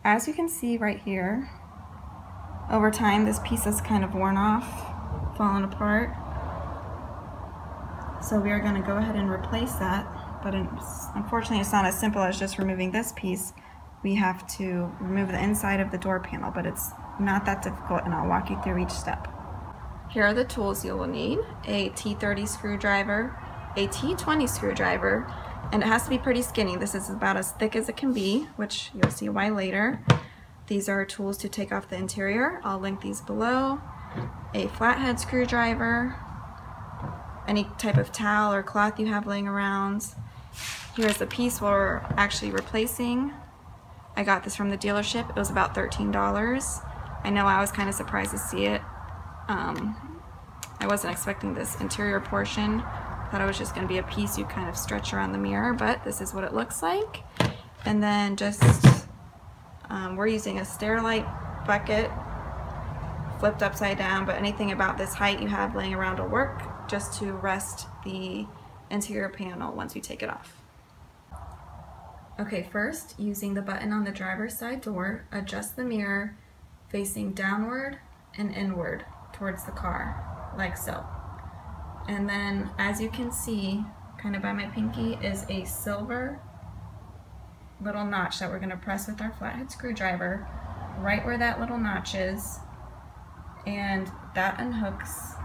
as you can see right here, over time this piece is kind of worn off, fallen apart. So we are going to go ahead and replace that, but unfortunately it's not as simple as just removing this piece. We have to remove the inside of the door panel, but it's not that difficult, and I'll walk you through each step. Here are the tools you will need: a T30 screwdriver, a T20 screwdriver, and it has to be pretty skinny. This is about as thick as it can be, which you'll see why later. These are tools to take off the interior. I'll link these below. A flathead screwdriver, any type of towel or cloth you have laying around. Here's the piece we're actually replacing. I got this from the dealership. It was about $13. I know I was kind of surprised to see it. I wasn't expecting this interior portion. Thought it was just going to be a piece you kind of stretch around the mirror, but this is what it looks like. And then just, we're using a Sterilite bucket, flipped upside down, but anything about this height you have laying around will work, just to rest the interior panel once you take it off. Okay, first, using the button on the driver's side door, adjust the mirror facing downward and inward towards the car, like so. And then, as you can see, kind of by my pinky, is a silver little notch that we're going to press with our flathead screwdriver right where that little notch is, and that unhooks.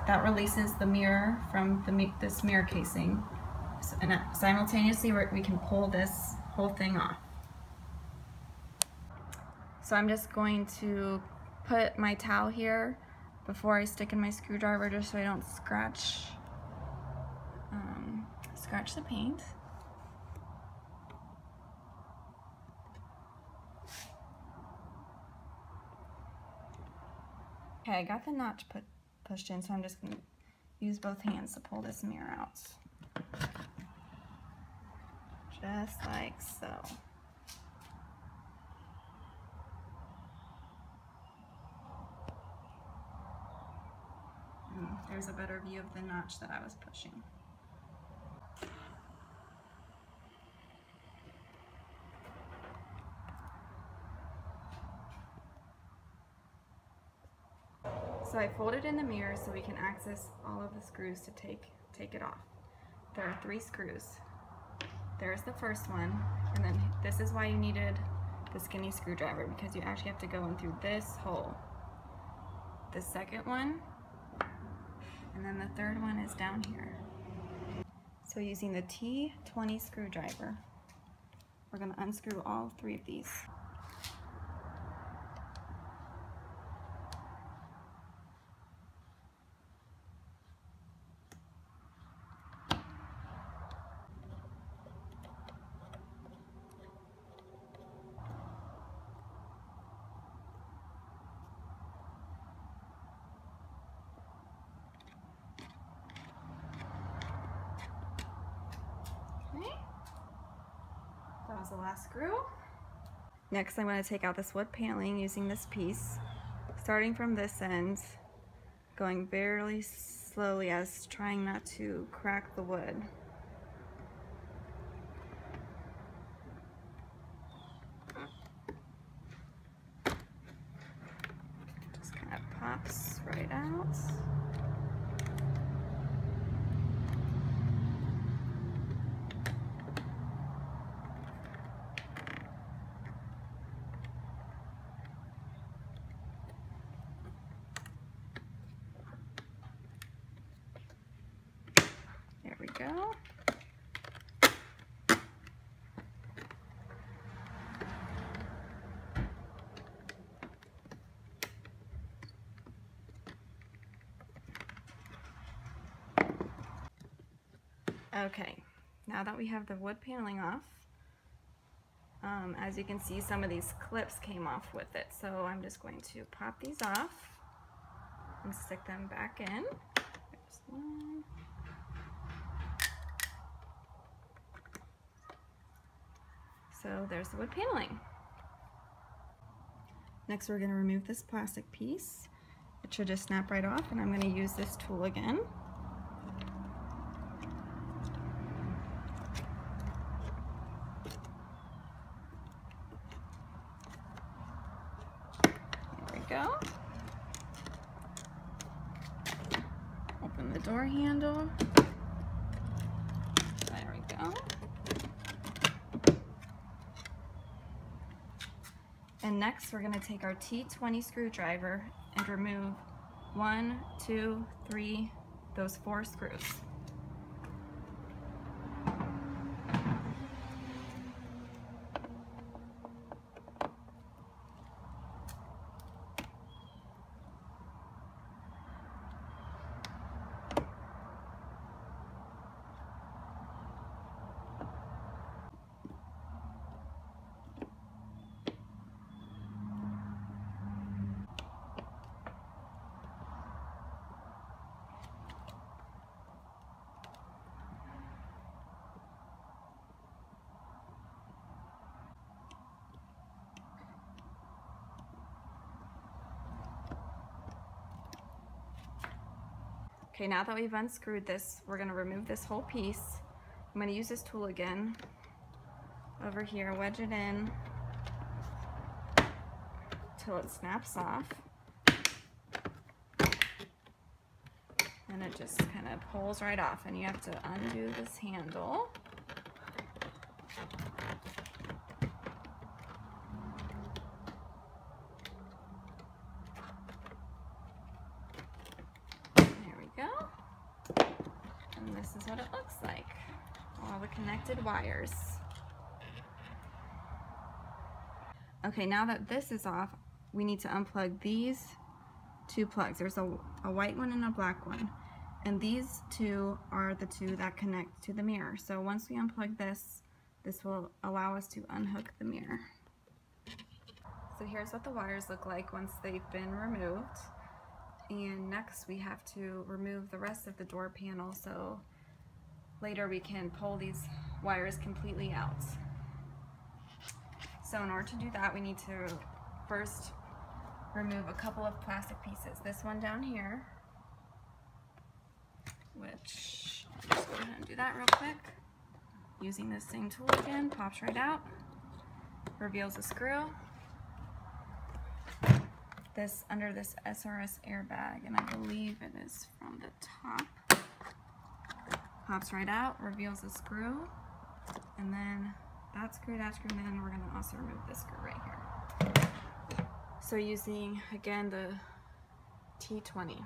That releases the mirror from this mirror casing, and simultaneously we can pull this whole thing off. So I'm just going to put my towel here before I stick in my screwdriver, just so I don't scratch the paint. Okay, I got the notch pushed in, so I'm just going to use both hands to pull this mirror out. Just like so. And there's a better view of the notch that I was pushing. So I folded in the mirror so we can access all of the screws to take it off. There are 3 screws. There's the first one, and then this is why you needed the skinny screwdriver, because you actually have to go in through this hole. The second one, and then the third one is down here. So using the T20 screwdriver, we're going to unscrew all 3 of these. That was the last screw. Next, I'm going to take out this wood paneling using this piece, starting from this end, going very slowly as trying not to crack the wood. Just kind of pops right out. There we go. Okay, now that we have the wood paneling off, as you can see, some of these clips came off with it, so I'm just going to pop these off and stick them back in. There's one. So there's the wood paneling. Next, we're going to remove this plastic piece. It should just snap right off, and I'm going to use this tool again. go. Open the door handle. There we go. And next we're going to take our T20 screwdriver and remove 1, 2, 3, those 4 screws. Okay, now that we've unscrewed this, we're going to remove this whole piece. I'm going to use this tool again over here, wedge it in till it snaps off. And it just kind of pulls right off, and you have to undo this handle. And this is what it looks like, all the connected wires. Okay, now that this is off, we need to unplug these 2 plugs. There's a white one and a black one, and these 2 are the 2 that connect to the mirror. So once we unplug this, this will allow us to unhook the mirror. So here's what the wires look like once they've been removed. And next we have to remove the rest of the door panel so later we can pull these wires completely out. So in order to do that, we need to first remove a couple of plastic pieces. This one down here, which I'll just go ahead and do that real quick. Using this same tool again, pops right out, reveals a screw. This under this SRS airbag, and I believe it is from the top. Pops right out, reveals a screw, and then that screw, and then we're going to also remove this screw right here. So using, again, the T20.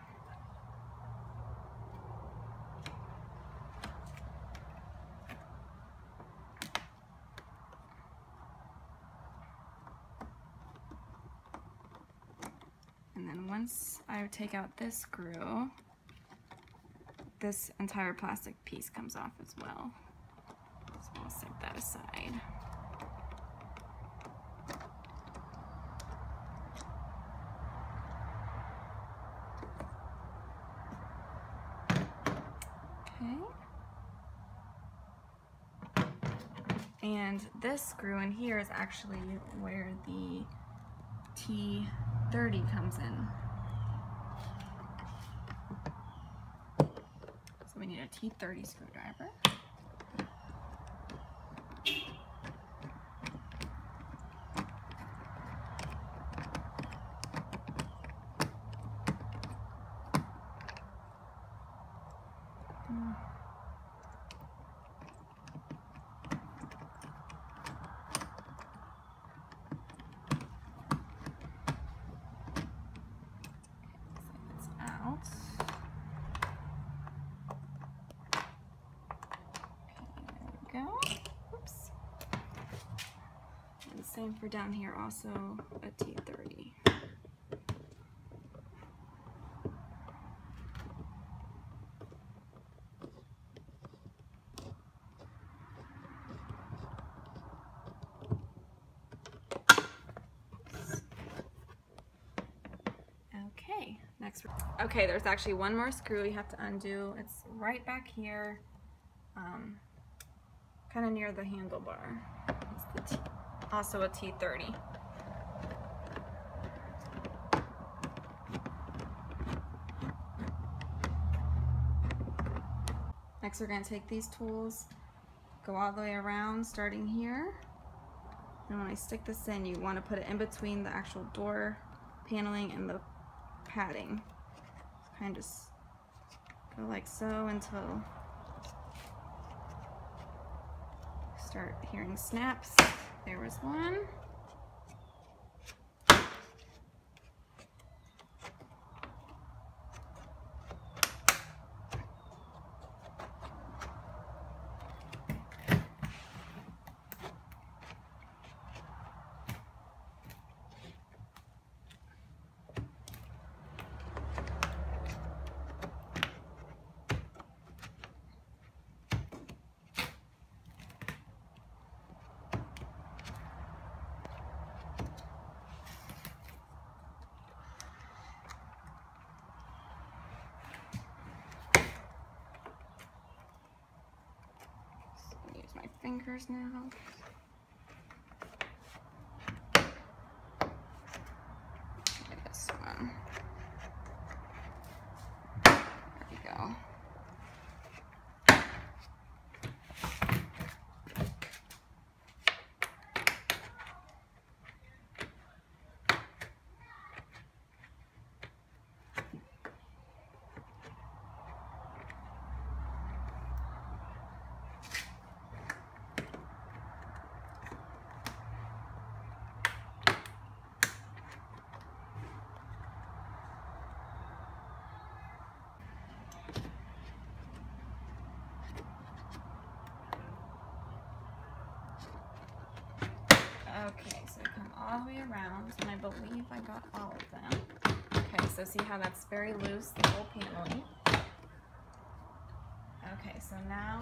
And then once I take out this screw, this entire plastic piece comes off as well. So I'll set that aside. Okay. And this screw in here is actually where the T30 comes in. So we need a T30 screwdriver. Go. Oops. And same for down here, also a T30. Okay, next. Okay, there's actually one more screw you have to undo. It's right back here. Kind of near the handlebar. It's the also a T30. Next we're going to take these tools, go all the way around starting here, and when I stick this in, you want to put it in between the actual door paneling and the padding. Kind of just go like so until you start hearing snaps. There was one. My fingers now. Try this one. There we go. Okay, so come all the way around, and I believe I got all of them. Okay, so see how that's very loose, the whole paneling. Okay, so now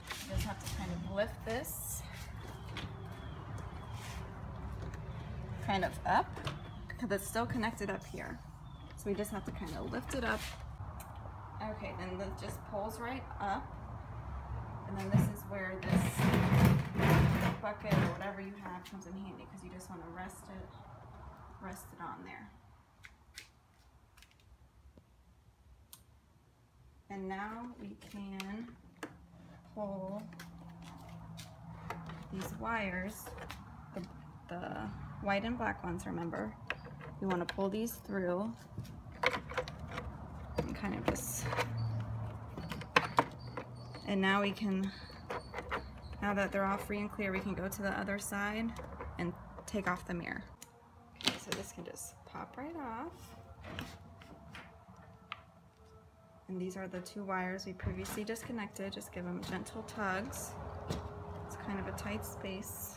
you just have to kind of lift this kind of up, because it's still connected up here. So we just have to kind of lift it up. Okay, then it just pulls right up, and then this is where this bucket or whatever you have comes in handy, because you just want to rest it on there. And now we can pull these wires, the white and black ones, remember. You want to pull these through and kind of just, and now we can, now that they're all free and clear, we can go to the other side and take off the mirror. Okay, so this can just pop right off. And these are the two wires we previously disconnected. Just give them gentle tugs. It's kind of a tight space.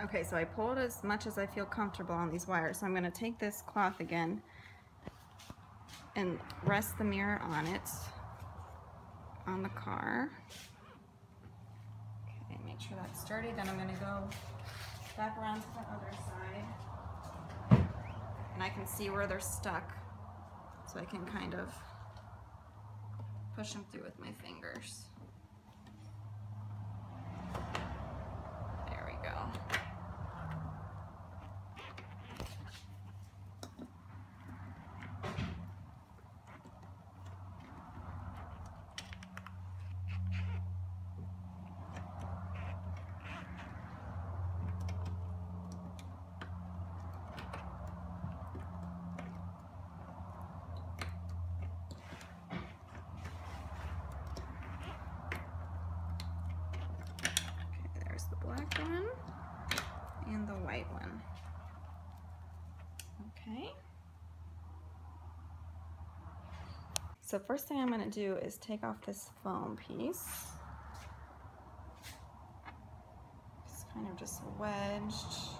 Okay, so I pulled as much as I feel comfortable on these wires. So I'm going to take this cloth again and rest the mirror on it, on the car. Okay, make sure that's sturdy. Then I'm going to go back around to the other side. And I can see where they're stuck. So I can kind of push them through with my fingers. There we go. The black one and the white one. Okay. So first thing I'm going to do is take off this foam piece. It's kind of just wedged.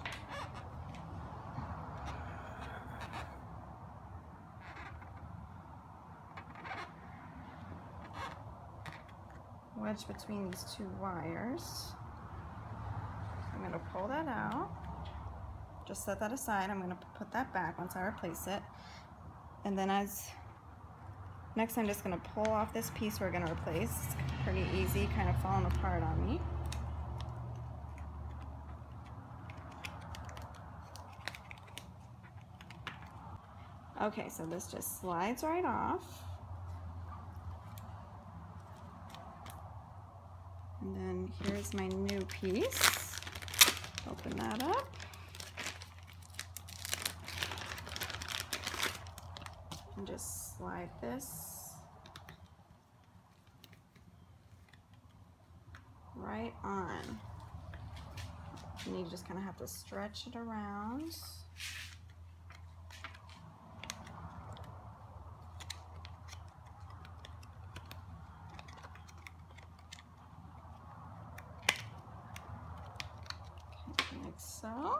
Wedged between these two wires. I'm going to pull that out, just set that aside. I'm going to put that back once I replace it. And then next I'm just going to pull off this piece we're going to replace. It's pretty easy, kind of falling apart on me. Okay, so this just slides right off. And then here's my new piece. Open that up. And just slide this right on. And you just kind of have to stretch it around. Like so.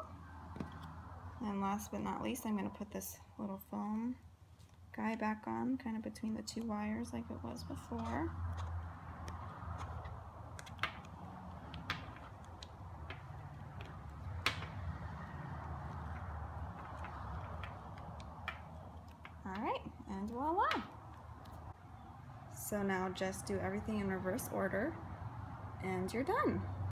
And last but not least, I'm going to put this little foam guy back on, kind of between the two wires like it was before. Alright, and voila! So now just do everything in reverse order and you're done.